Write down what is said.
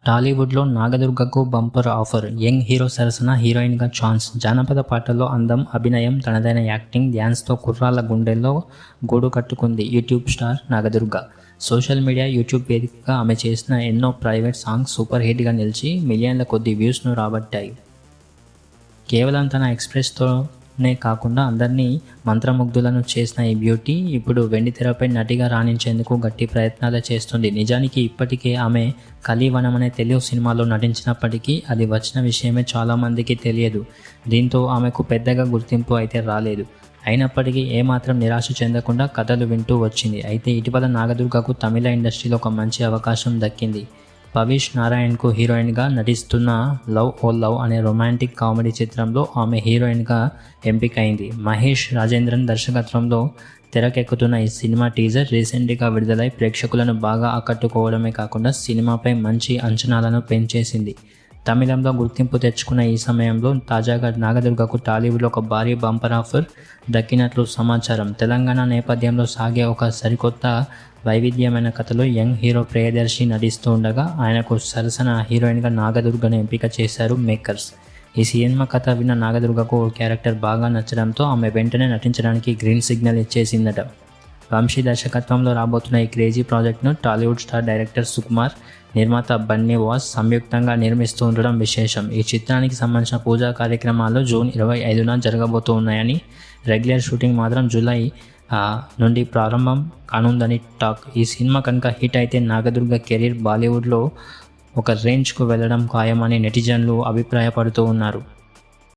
టాలీవుడ్లో నాగదుర్గకు bumper offer. Young hero సరసన హీరోయిన్గా ఛాన్స్. జానపద పాటల్లో అందం, అభినయం, తనదైన యాక్టింగ్, డ్యాన్స్తో కుర్రాళ్ల గుండెల్లో గూడు కట్టుకుంది YouTube star Nagadurga. Social media, YouTube వేదికగా ఆమె చేసిన ఎన్నో ప్రైవేట్ సాంగ్స్ సూపర్ హిట్గా నిలిచి మిలియన్ల కొద్ది వ్యూస్ను రాబట్టాయి. కేవలం తన ఎక్స్ప్రెస్తోనే కాకుండా అందరినీ మంత్రముగ్ధులను చేసిన ఈ బ్యూటీ ఇప్పుడు వెండితెరపై నటిగా రాణించేందుకు గట్టి ప్రయత్నాలు చేస్తుంది. నిజానికి ఇప్పటికే ఆమె కలివనం అనే తెలుగు సినిమాలో నటించినప్పటికీ అది వచ్చిన విషయమే చాలామందికి తెలియదు. దీంతో ఆమెకు పెద్దగా గుర్తింపు అయితే రాలేదు. అయినప్పటికీ ఏమాత్రం నిరాశ చెందకుండా కథలు వింటూ వచ్చింది. అయితే ఇటీవల నాగదుర్గకు తమిళ ఇండస్ట్రీలో ఒక మంచి అవకాశం దక్కింది. పవిష్ నారాయణ్కు హీరోయిన్గా నటిస్తున్న లవ్ ఓ లవ్ అనే రొమాంటిక్ కామెడీ చిత్రంలో ఆమె హీరోయిన్గా ఎంపికైంది. మహేష్ రాజేంద్రన్ దర్శకత్వంలో తెరకెక్కుతున్న ఈ సినిమా టీజర్ రీసెంట్గా విడుదలై ప్రేక్షకులను బాగా ఆకట్టుకోవడమే కాకుండా సినిమాపై మంచి అంచనాలను పెంచేసింది. తమిళంలో గుర్తింపు తెచ్చుకున్న ఈ సమయంలో తాజాగా నాగదుర్గకు టాలీవుడ్లో ఒక భారీ బంపర్ ఆఫర్ దక్కినట్లు సమాచారం. తెలంగాణ నేపథ్యంలో సాగే ఒక సరికొత్త వైవిధ్యమైన కథలో యంగ్ హీరో ప్రియదర్శి నటిస్తూ ఉండగా ఆయనకు సరసన హీరోయిన్గా నాగదుర్గను ఎంపిక చేశారు మేకర్స్. ఈ సినిమా కథ విన్న నాగదుర్గకు ఓ క్యారెక్టర్ బాగా నచ్చడంతో ఆమె వెంటనే నటించడానికి గ్రీన్ సిగ్నల్ ఇచ్చేసిందట. వంశీ దర్శకత్వంలో రాబోతున్న ఈ క్రేజీ ప్రాజెక్ట్ను టాలీవుడ్ స్టార్ డైరెక్టర్ సుకుమార్, నిర్మాత బన్నీ వాస్ సంయుక్తంగా నిర్మిస్తూ ఉండడం విశేషం. ఈ చిత్రానికి సంబంధించిన పూజా కార్యక్రమాలు జూన్ 25న జరగబోతూ ఉన్నాయని, రెగ్యులర్ షూటింగ్ మాత్రం జూలై నుండి ప్రారంభం కానుందని టాక్. ఈ సినిమా కనుక హిట్ అయితే నాగదుర్గ కెరీర్ బాలీవుడ్లో ఒక రేంజ్కు వెళ్ళడం ఖాయమని నెటిజన్లు అభిప్రాయపడుతూ ఉన్నారు.